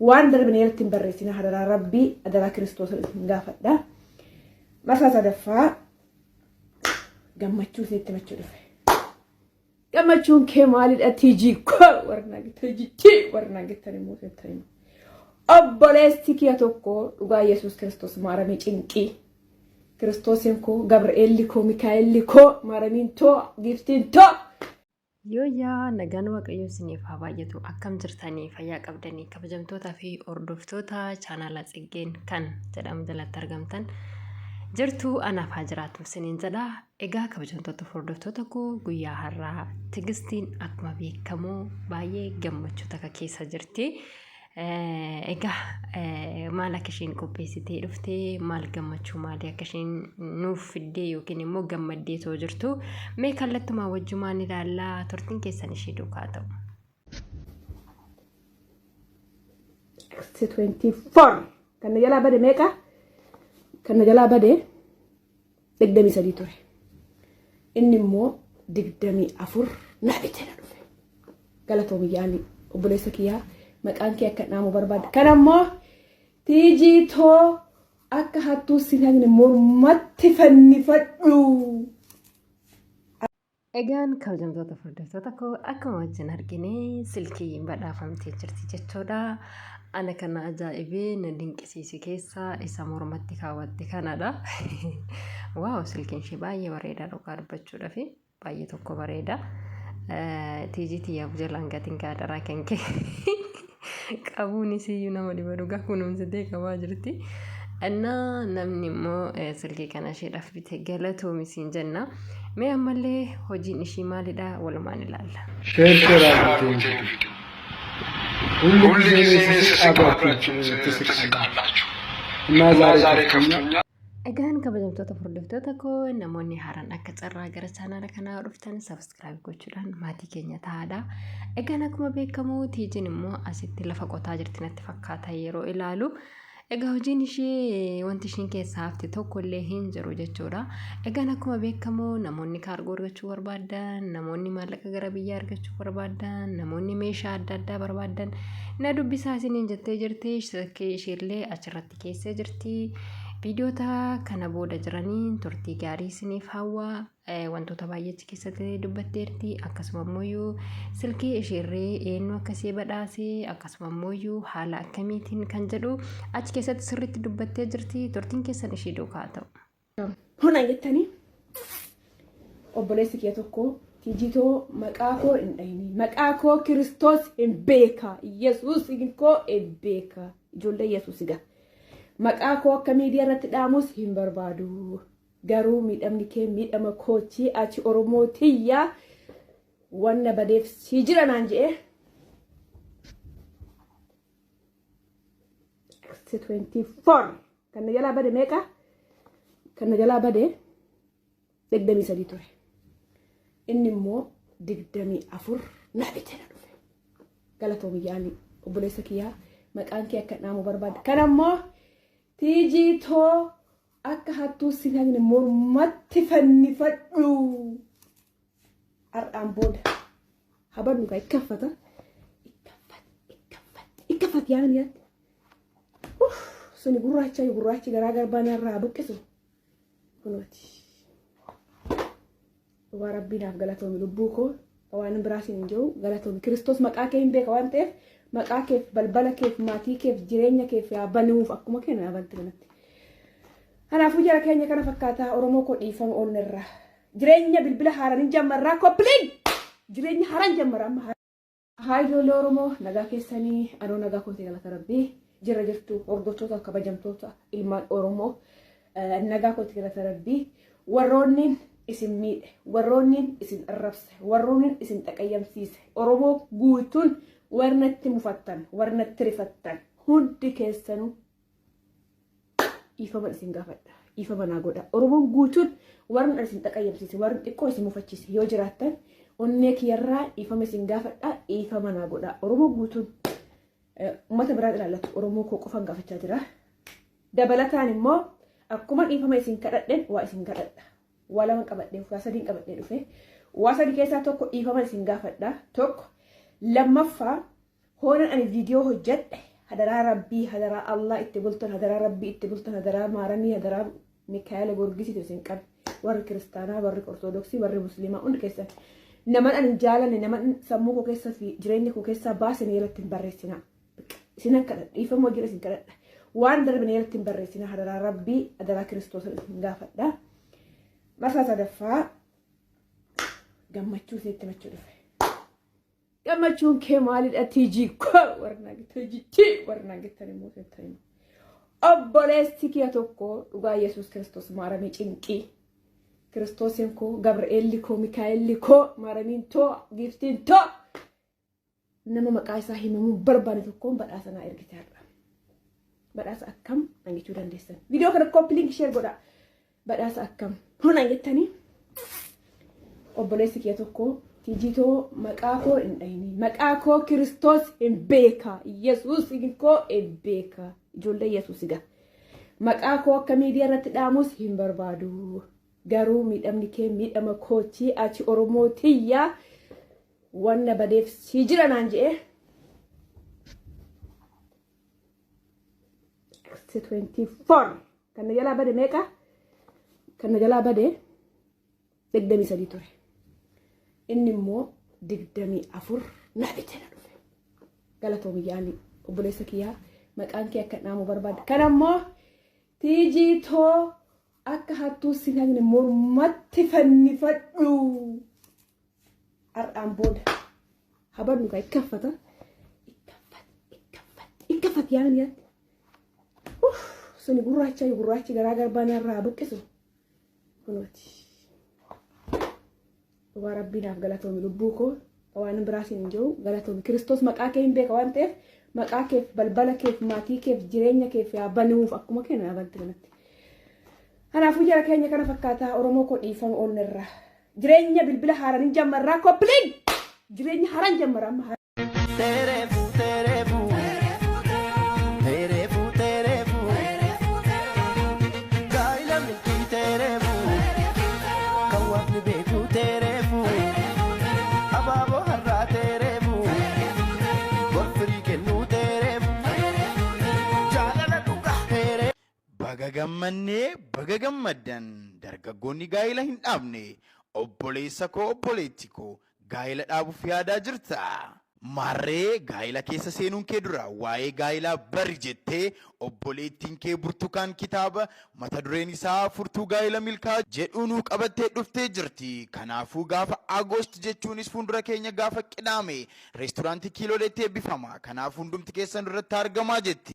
وان دربني يرتم بريسنا هذا ربي أدرى كريستوس الإنجافة ده مسا دفع قمتشو سيتمتشو دفع قمتشون كمال تيجي كو ورنا تيجي تي ورنا تريمو تريمو أبولستيك يا توكو وقا يسوع كريستوس مارمي إنكي كريستوس ينكو غبريل لكو ميكائيل لكو مارمين تو جيفتين تو Yooyaa nagaan waaqayyoo isiniif haa baay'atu akkam jirtanii fayyaa qabdanii kabajamtoota fi hordoftoota chaanala Tsiggeen kan jedhamu jalatti argamtan jirtu anaaf haa jiraatu isiniin jedha. Egaa kabajamtoota hordoftoota koo guyyaa har'aa Tigistiin akkuma beekamu baay'ee gammachuu takka keessa jirti. Egaa maal akka isheen qopheessitee dhuftee maal gammachuu maalii akka isheen nuuf fiddee yookiin immoo gammaddee too jirtu mee kallattumaa wajjumaan ilaallaa turtiin keessan ishee duukaa ta'u. 24 kan jalaa bade meeqa kan jalaa bade 23 ture inni immoo 24 na bitee na dhufe galatoomi yaani obboleessa kiyyaa maqaan kee akka naamu barbaada kanammoo tiijitoo akka hattuu sinagni mormatti fannifadhu. Egaan kabajamtoota hordoftoota koo akkuma wajjin argine silkii badhaafamtee jirti jechuudha. Ana kana ajaa'ibee na dinqisiise keessa isa mormatti kaawwatte kanadha. Waaw silkiin ishee baay'ee bareeda dhugaa dubbachuudhaaf baay'ee tokko bareeda. Tiijitii yaa jalaan gatiin gaadaraa kan kee qabuun isiyyuu nama dhiba dhugaa kunuunsitee qabaa jirti. Annaa namni immoo silkii kana isheedhaaf bite galatoomi siin jenna. Mee ammallee hojiin ishii maalidha walumaan ilaalla. Egaan kabajamtoota hordoftoota koo namoonni haaraan akka carraa gara chaanaala kanaa dhuftan subscribe gochuudhaan maatii keenya ta'aadha. Egaan akkuma beekamu tiijiin immoo asitti lafa qotaa jirti natti fakkaata yeroo ilaalu. Egaa hojiin ishee wanti ishiin keessaa hafte tokko illee hin jiru jechuudha. Egaan akkuma beekamu namoonni kaargoo argachuu barbaadan, namoonni maallaqa gara biyyaa argachuu barbaadan, namoonni meeshaa adda addaa barbaadan na dubbisaa isiniin jettee jirti. Isheellee achirratti keessee jirti. Viidiyoota kana booda jiraniin turtii gaarii isiniif hawwaa wantoota baay'eechi keessatti dubbatteerti. Akkasuma immoo silkii isheerree eenyu akkasii badhaasee akkasuma immoo haala akkamiitiin kan jedhu achi keessatti sirriitti dubbattee jirti. Turtiin keessan ishee duukaa ta'u. Hona jettanii obboleessi kee tokko tiijitoo maqaa koo hin dhayini maqaa koo Kiristoos hin beeka Yesuus koo hin beeka ijoollee Yesuus gaa. Maqaa koo akka miidiyaa irratti dhaamus hin barbaadu. Garuu miidhamni kee miidhama kootii ati Oromootiyyaa wanna badeef si jira naan jedhee 24 kan jalaa bade meeqa kan jalaa bade 23 ture inni immoo 24 na bitee na dhufe galatoomi yaani obboleessa kiyyaa maqaan kee akka naamu barbaada kanammoo tiijitoo akka hattuu sinagni mormatti fannifadhu har'aan booda habannu kaa ikkaffata yaani yaatti suni gurraachi garaa garbaan irraa buqqisu kunuuti waa rabbiinaaf galatoomi lubbuu koo waan biraasiin hin jiru galatoomi Kiristoos maqaa kee hin beeka waan ta'eef maqaa keef balbala keef maatii keef jireenya keef yaabanuuf akkuma kenna yaabanti kanatti. Kanaafuu jara keenya kana fakkaataa Oromoo koo dhiifama oolnerra jireenya bilbila haaraan jammarraa koppliin jireenya haaraan jammarraa amma ijoollee Oromoo nagaa keessanii anoo nagaa kootee galata rabbii jirra jirtu hordoftoota kabajamtoota ilmaan Oromoo nagaa kootee galata rabbii warroonni isin miidhe warroonni isin arrabse warroonni isin xaqayyamsiise Oromoo guutuun warnatti mufattan warnatti rifattan hundi keessanuu ifama isin gaafadha ifama naa godha Oromoon guutuun warna isin xaqayyamsiise warna xiqqoo isin mufachiise yoo jiraattan onnee kiyyarraa ifama isin gaafadha ifama naa godha Oromoo guutuun uummata biraa ilaallatu Oromoo koo qofan gaafachaa jira dabalataan immoo akkuma ifama isin kadhadhen waa isin kadhadha waa lama qabadhee waa sadiin qabadhee dhufe waa sadii keessaa tokko ifama isin gaafadha tokko lammaffaa hoonan ani viidiyoo hojjedhe هدرا ربي هدرا الله اتبلتن هدرا ربي اتبلتن هدرا مارمي هدرا ميكائيل غورغيسي تسين قب ور كريستانا ور أرثوذكسي ور مسلمة أن كيسا نمان أن جالا نمان سموكو كيسا في جرينكو كيسا باسن يلتن برسنا سنان كذا يفهموا جلسين كذا وان دربنا يلتن برسنا هدرا ربي هدرا كريستوس غافد ده مرسا صدفا قمتشو سيتمتشو دفع قمتشون كمال الاتيجي كو ورناك تيجي تي ورناك تاني موسى تاني أبوليستيك يا توكو وقا يسوس كريستوس مارمي چنكي كريستوس ينكو غبرئيل لكو ميكائيل لكو مارمين تو غيفتين تو نما مقايسا هيممو برباني توكو بداسنا إرغتار بداس أكم نانجي چودان ديسن فيديو كده كوبي لينك شير غدا بداس أكم هنا يتاني أبوليستيك يا توكو تيجيتو مقاكو إندايني مقاكو كريستوس إنبيكا يسوس إنكو إنبيكا جولة يسوسيغا مقاكو كميديا رتداموس هنبربادو غارو ميدامني كي ميداما كوتي آتي أوروموتيا وانا بديف سيجرا نانجي 24 كان نجالا بدي ميكا كان نجالا بدي دقدمي سديتوري إني مو دقدمي أفر نابتنا دوفي قالتهم يعني وبليسكيا مكان كي أكنامو برباد كان مو تيجي تو أكهاتو سنان مرمت فني فدو أرقام بود هبر نوكا إكفتا إكفت يعني سوني قراتشي غراغر بانا رابكسو كنوتي وربنا غلطهم لبوكو وأنا براسي نجو غلطهم كريستوس مكاكين بيك وانتف مكاكيف بلبلا كيف ماتي كيف جيرينيا كيف يا بنوف أكو مكان يا بنتنا أنا فوجا كينيا كنا فكاتا أوروموكو إيفان أونرا جيرينيا بالبلا هاران جمرا كوبلين جيرينيا هاران جمرا ما تيرفو تيرفو تيرفو تيرفو قايلة ملكي تيرفو كوابني بيكو تيرفو أبابو هرا تيرفو غرفري كنو تيرفو جالنا دوكا تيرفو Baga gammadan dargaggoonni gaa'ila hin dhaabne obboleessa koo obboleetti koo gaa'ila dhaabuuf yaadaa jirta. Marree gaa'ila keessa seenuun kee dura waa'ee gaa'ilaa bari jettee obboleettiin kee burtukaan kitaaba mata dureen isaa furtuu gaa'ila milkaa jedhu nuu qabattee dhuftee jirti. Kanaafuu gaafa Agoost jechuunis fuuldura keenya gaafa Qidaame reesturaantii Kiilooleetti eebbifama. Kanaaf hundumti keessan irratti argamaa jetti.